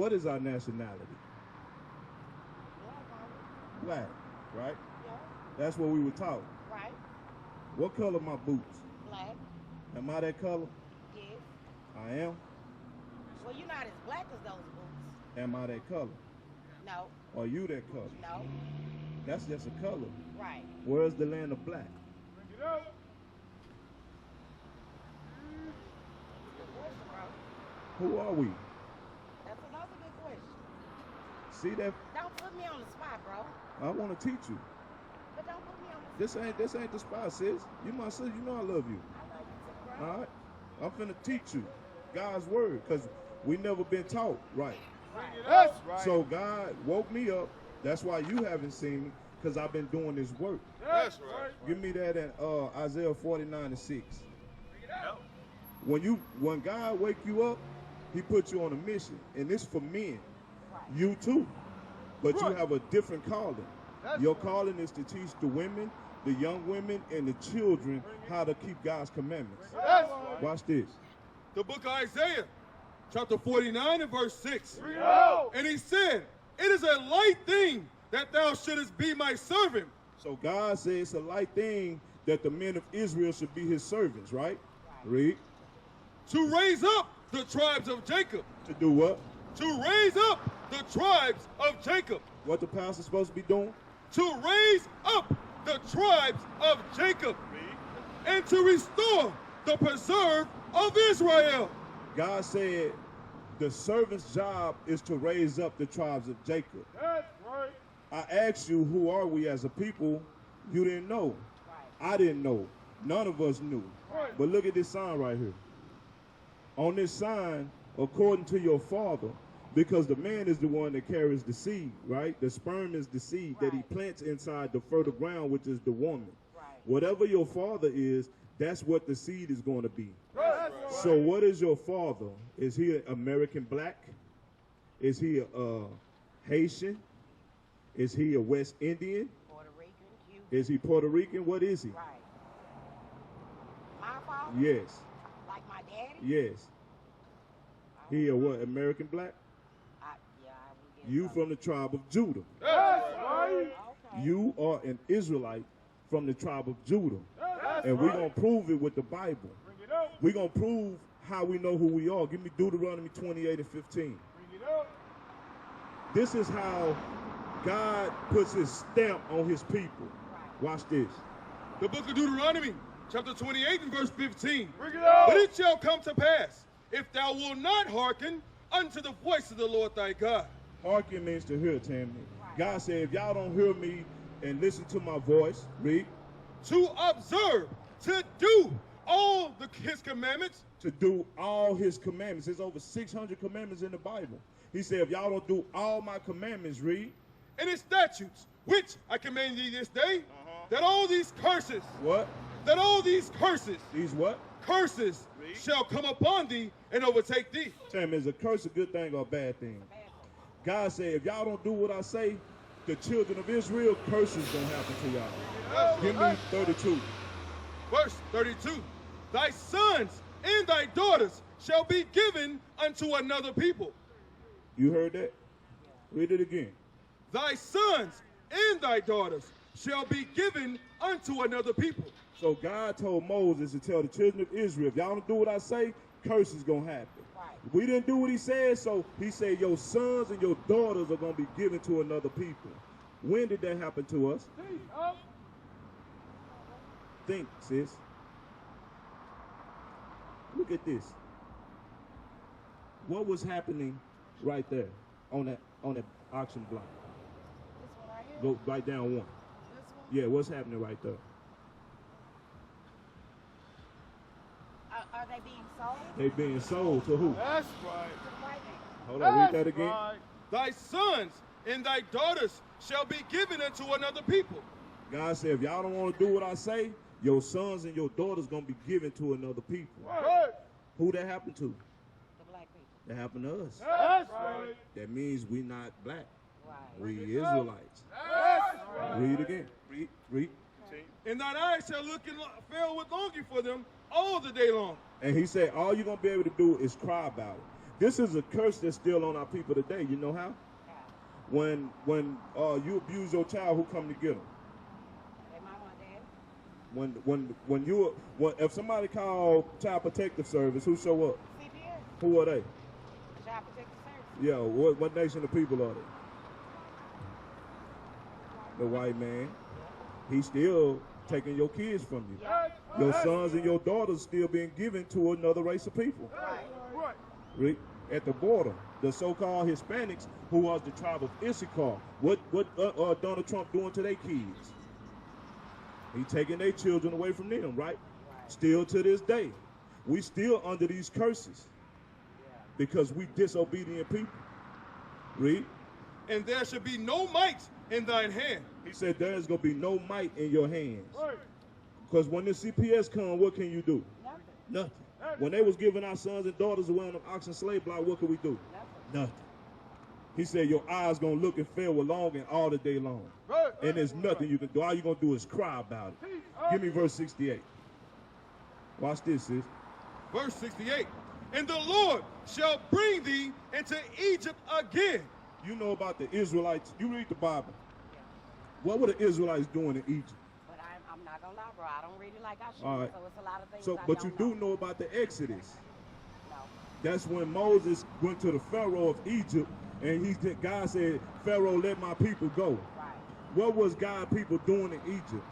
What is our nationality? Black, right? Yeah. That's what we were taught. Right. What color my boots? Black. Am I that color? Yes. I am. Well, you're not as black as those boots. Am I that color? No. Are you that color? No. That's just a color. Right. Where's the land of black? Bring it up. Good question, bro. Who are we? That's another good question. See that? Don't put me on the spot, bro. I want to teach you. But don't put me on the spot. This ain't the spot, sis. You my sis. You know I love you. I love you too, bro. All right. I'm finna teach you God's word, because we never been taught right. Bring it up. That's right. So God woke me up. That's why you haven't seen me, because I've been doing this work. That's right. Give me that in Isaiah 49:6. When God wake you up, he put you on a mission, and it's for men. Right. You too. But you Right. have a different calling. That's Your right. calling is to teach the women, the young women, and the children how to keep God's commandments. That's right. Watch this. The book of Isaiah, chapter 49 and verse 6. Bring it up. And he said, it is a light thing that thou shouldest be my servant. So God says it's a light thing that the men of Israel should be his servants, right? Read. To raise up the tribes of Jacob. To do what? To raise up the tribes of Jacob. What the pastor's supposed to be doing? To raise up the tribes of Jacob. And to restore the preserve of Israel. God said the servant's job is to raise up the tribes of Jacob. That's right. I asked you, who are we as a people? You didn't know. Right. I didn't know. None of us knew. Right. But look at this sign right here. On this sign, according to your father, because the man is the one that carries the seed, right? The sperm is the seed that he Right. plants inside the fertile ground, which is the woman. Right. Whatever your father is, that's what the seed is going to be. That's right. So what is your father? Is he an American black? Is he a Haitian? Is he a West Indian? Puerto Rican, Cuban. Is he Puerto Rican? What is he? Right. My father? Yes. Like my daddy? Yes. He a what? American black? I would guess You so. from the tribe of Judah. That's right. Okay. You are an Israelite from the tribe of Judah. That's And we're right. going to prove it with the Bible. Bring it up. We're going to prove how we know who we are. Give me Deuteronomy 28 and 15. Bring it up. This is how God puts his stamp on his people. Watch this. The book of Deuteronomy, chapter 28 and verse 15. Bring it up. But it shall come to pass, if thou wilt not hearken unto the voice of the Lord thy God. Hearken means to hear, Tammy. God said, if y'all don't hear me and listen to my voice, read, To observe, to do all his commandments, to do all his commandments. There's over 600 commandments in the Bible. He said, if y'all don't do all my commandments, read, and his statutes, which I command thee this day, that all these curses, what? that all these curses, These what? curses shall come upon thee and overtake thee. Tammy, is a curse a good thing or a bad thing? God said, if y'all don't do what I say, the children of Israel, curses gonna happen to y'all. Give me 32. Verse 32. Thy sons and thy daughters shall be given unto another people. You heard that? Read it again. Thy sons and thy daughters shall be given unto another people. So God told Moses to tell the children of Israel, if y'all don't do what I say, curse is going to happen. Right. We didn't do what he said, so he said your sons and your daughters are going to be given to another people. When did that happen to us? Think, sis. Look at this. What was happening right there on that auction block? This one right here? Go right down one. This one? Yeah, what's happening right there? Are they being sold? They being sold to who? That's right. To the white man? Hold on, read that again. Right. Thy sons and thy daughters shall be given unto another people. God said, if y'all don't want to do what I say, your sons and your daughters going to be given to another people. Right. Who that happened to? The black people. That happened to us. That's right. That means we not black. Right. We Israelites. That's right. Read again. Read. And thine eyes shall look and fail with longing for them all the day long. And he said, all you're going to be able to do is cry about it. This is a curse that's still on our people today. You know how? Yeah. When you abuse your child, who come to get them? Hey, mama and daddy. When if somebody call Child Protective Service, who show up? CPS. Who are they? Child Protective Service. Yeah, what nation of people are they? The white man. He's still taking your kids from you. Yeah. Your sons and your daughters still being given to another race of people. Right. Right? At the border, the so-called Hispanics, who was the tribe of Issachar, what Donald Trump doing to their kids? He taking their children away from them, right? Still to this day, we still under these curses because we disobedient people. Read. And there should be no might in thine hand. He said there's going to be no might in your hands. Right. Because when the CPS come, what can you do? Nothing. Nothing. When they was giving our sons and daughters away on the oxen slave block, what could we do? Nothing. He said your eyes going to look and feel along and all the day long. Right. And there's nothing you can do. All you're going to do is cry about it. Give me verse 68. Watch this, sis. Verse 68. And the Lord shall bring thee into Egypt again. You know about the Israelites. You read the Bible. What were the Israelites doing in Egypt? But I'm not gonna lie, bro. I don't read it like I should. All right. So it's a lot of things. So, I but don't you do know about the Exodus. No. That's when Moses went to the Pharaoh of Egypt, and God said, Pharaoh, let my people go. Right. What was God people doing in Egypt?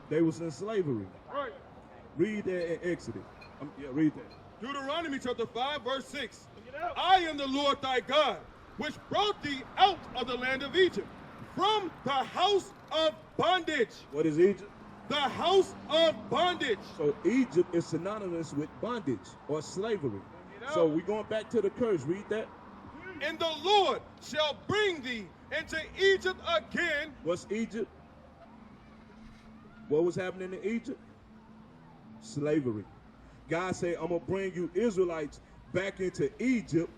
They was in slavery. Right. Read that in Exodus. Read that. Deuteronomy chapter 5, verse 6. I am the Lord thy God, which brought thee out of the land of Egypt, from the house of bondage. What is Egypt? The house of bondage. So Egypt is synonymous with bondage or slavery. So we're going back to the curse. Read that. And the Lord shall bring thee into Egypt again. What's Egypt? What was happening in Egypt? Slavery. God said, I'm going to bring you Israelites back into Egypt.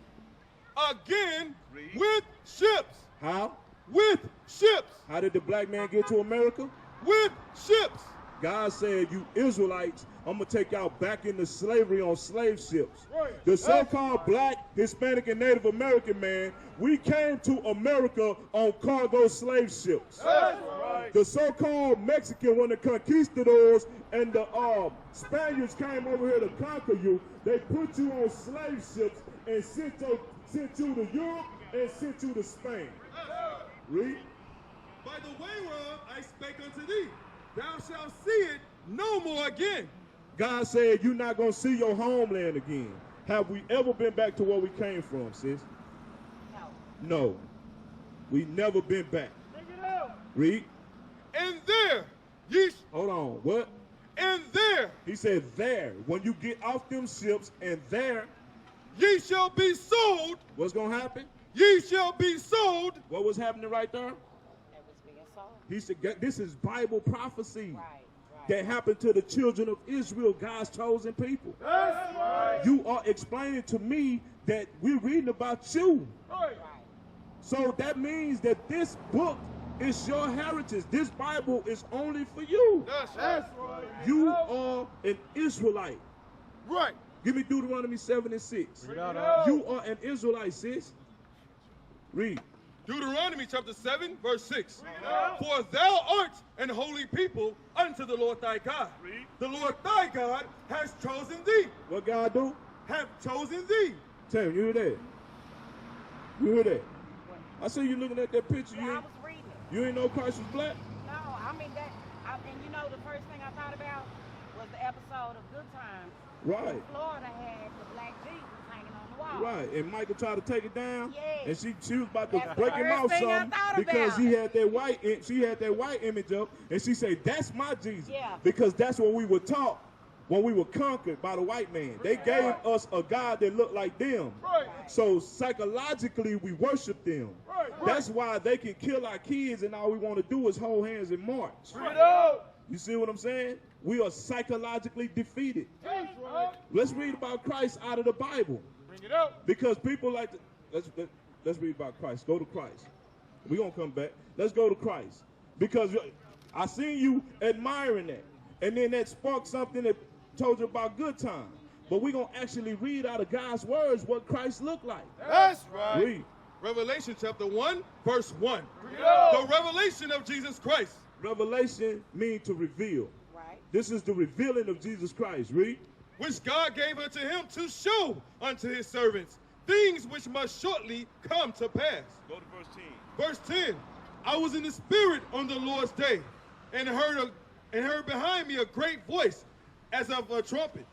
Again with ships. How? With ships. How did the black man get to America? With ships. God said, you Israelites, I'm going to take y'all back into slavery on slave ships. Right. The so-called black, Hispanic, and Native American man, we came to America on cargo slave ships. That's right. The so-called Mexican, when the conquistadors and the Spaniards came over here to conquer you, they put you on slave ships and sent you to Europe and sent you to Spain. Read. By the way whereof I spake unto thee, thou shalt see it no more again. God said you're not going to see your homeland again. Have we ever been back to where we came from, sis? No. No. We never been back. Bring it out. Read. And there ye Hold on. What? and there He said there. When you get off them ships and there, ye shall be sold. what's going to happen? Ye shall be sold. What was happening right there? It was being sold. He said this is Bible prophecy Right. that happened to the children of Israel, God's chosen people. That's right. You are explaining to me that we're reading about you. Right. Right. So that means that this book is your heritage. This Bible is only for you. That's That's right. You are an Israelite. right. Give me Deuteronomy 7 and 6. Bring it out. You are an Israelite, sis. Read. Deuteronomy chapter 7, verse 6. Bring it out. For thou art an holy people unto the Lord thy God. Read. The Lord thy God has chosen thee. What God do? Have chosen thee. Tell him, you hear that? You hear that? I see you looking at that picture. Yeah, I was reading it. You ain't know Christ was black? No, I mean that. And you know, the first thing I thought about was the episode of Good Times. Right. Florida had the black Jesus hanging on the wall. Right, and Michael tried to take it down, Yes. and she was about to That's the break him first off thing I something thought because about. she had that white image up, and she said, "That's my Jesus," Yeah. because that's what we were taught when we were conquered by the white man. They gave us a God that looked like them, Right. so psychologically we worship them. Right. That's why they can kill our kids, and all we want to do is hold hands and march. Bring it out. You see what I'm saying? We are psychologically defeated. That's right. Let's read about Christ out of the Bible. Bring it out. Because people like to, let's read about Christ. Go to Christ. We're going to come back. Let's go to Christ. Because I seen you admiring that. And then that sparked something that told you about good time. But we're going to actually read out of God's words what Christ looked like. That's right. Read. Revelation chapter 1, verse 1. Go. The revelation of Jesus Christ. Revelation means to reveal. Right. This is the revealing of Jesus Christ. Read. Which God gave unto him to show unto his servants things which must shortly come to pass. Go to verse 10. Verse 10. I was in the spirit on the Lord's day, and heard behind me a great voice as of a trumpet,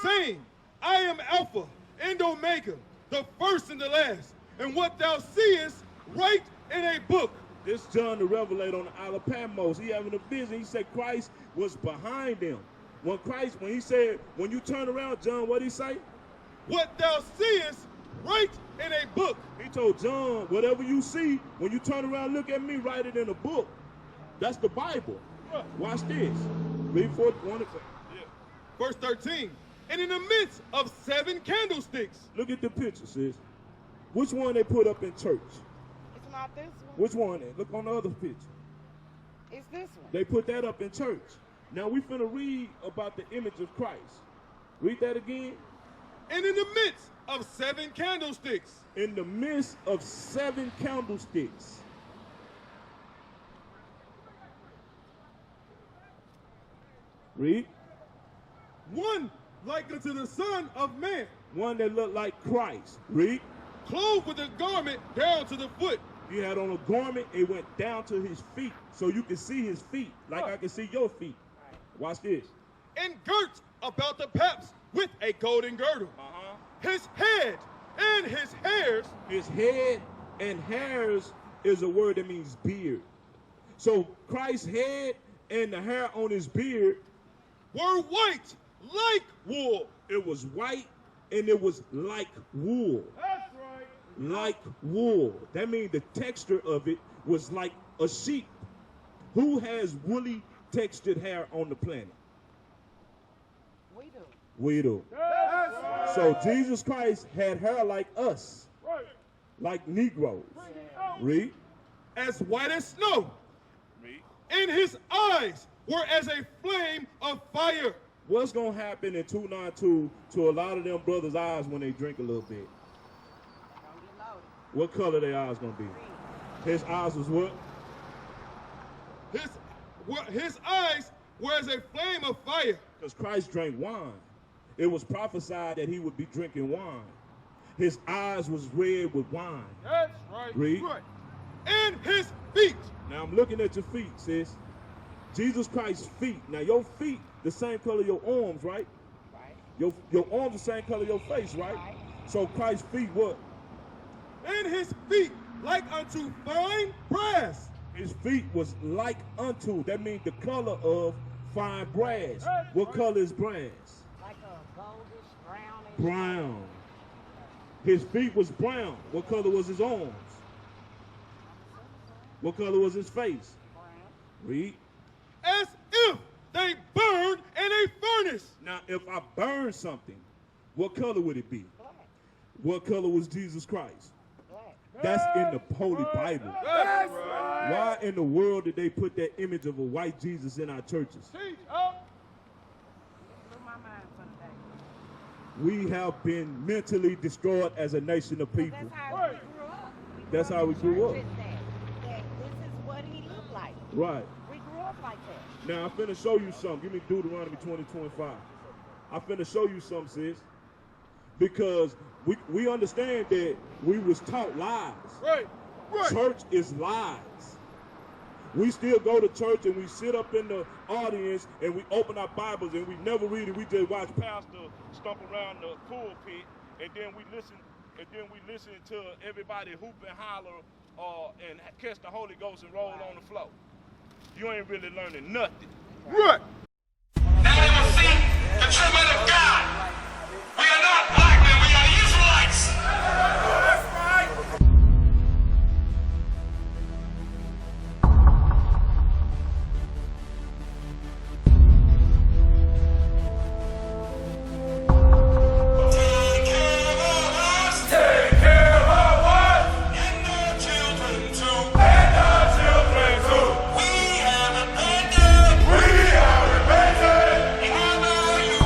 saying, I am Alpha and Omega, the first and the last. And what thou seest, write in a book. This John the Revelator on the Isle of Patmos, he having a vision. He said Christ was behind him. When he said, when you turn around, John, what did he say? What thou seest, write in a book. He told John, whatever you see, when you turn around, look at me, write it in a book. That's the Bible. Watch this. Read 41. Verse 13. And in the midst of 7 candlesticks. Look at the picture, sis. Which one they put up in church? It's not this one. Which one? Look on the other picture. It's this one. They put that up in church. Now we finna read about the image of Christ. Read that again. And in the midst of 7 candlesticks. In the midst of 7 candlesticks. Read. One like unto the Son of Man. One that looked like Christ. Read. Clothed with a garment down to the foot. He had on a garment, it went down to his feet. So you can see his feet, like I can see your feet. Watch this. And girt about the paps with a golden girdle. His head and his hairs. His head and hairs is a word that means beard. So Christ's head and the hair on his beard were white like wool. It was white and it was like wool. That's right. Like wool. That means the texture of it was like a sheep. Who has woolly textured hair on the planet? We do. We do. That's right. So Jesus Christ had hair like us, Right. like Negroes. Bring it out. Read. As white as snow. Read. And his eyes were as a flame of fire. What's going to happen in 292 to a lot of them brothers' eyes when they drink a little bit? Don't get loaded. What color their eyes going to be? His eyes was what? His eyes were as a flame of fire. Because Christ drank wine. It was prophesied that he would be drinking wine. His eyes was red with wine. That's right. Read. Right. And his feet. Now I'm looking at your feet, sis. Jesus Christ's feet. Now your feet, the same color your arms, right? Right. Your arms the same color your face, right? Right. So Christ's feet what? And his feet like unto fine brass. His feet was like unto. That means the color of fine brass. What color is brass? Like a goldish, brownish. Brown. His feet was brown. What color was his arms? What color was his face? Brown. Read. As if they burned in a furnace. Now, if I burn something, what color would it be? Black. What color was Jesus Christ? Black. That's in the Holy Bible. That's right. Why in the world did they put that image of a white Jesus in our churches? Teach up. Blew my mind for the day. We have been mentally destroyed as a nation of But people. that's how Right. we grew up. That's how we grew up. That this is what he looked like. Right. We grew up like that. Now, I'm finna show you something. Give me Deuteronomy 20:25. I'm finna show you something, sis. Because we understand that we was taught lies. Right. Right. Church is lies. We still go to church and we sit up in the audience and we open our Bibles and we never read it. We just watch pastor stomp around the pulpit and then we listen to everybody hoop and holler and catch the Holy Ghost and roll on the floor. You ain't really learning nothing. Right. Now they will see the true men of God. We are not black men, we are Israelites. That's right. Take care of us. Take care of us. And our children too. And our children too. We have repented. We have repented. And I know you.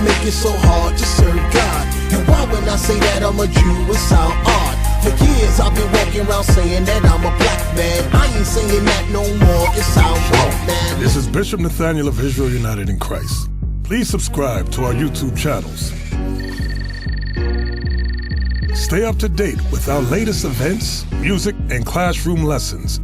make it so hard to serve God? And why when I say that I'm a Jew, it sound odd? For years I've been walking around saying that I'm a black man. I ain't saying that no more, it sounds wrong, man. This is Bishop Nathaniel of Israel United in Christ. Please subscribe to our YouTube channels. Stay up to date with our latest events, music, and classroom lessons.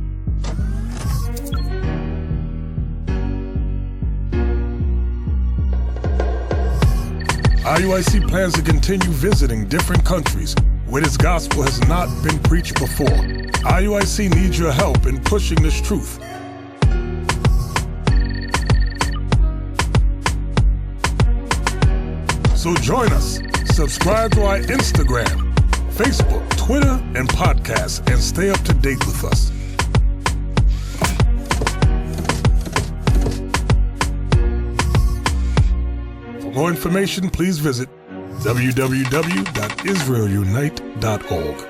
IUIC plans to continue visiting different countries where this gospel has not been preached before. IUIC needs your help in pushing this truth. So join us. Subscribe to our Instagram, Facebook, Twitter, and podcast, and stay up to date with us. For more information, please visit www.israelunite.org.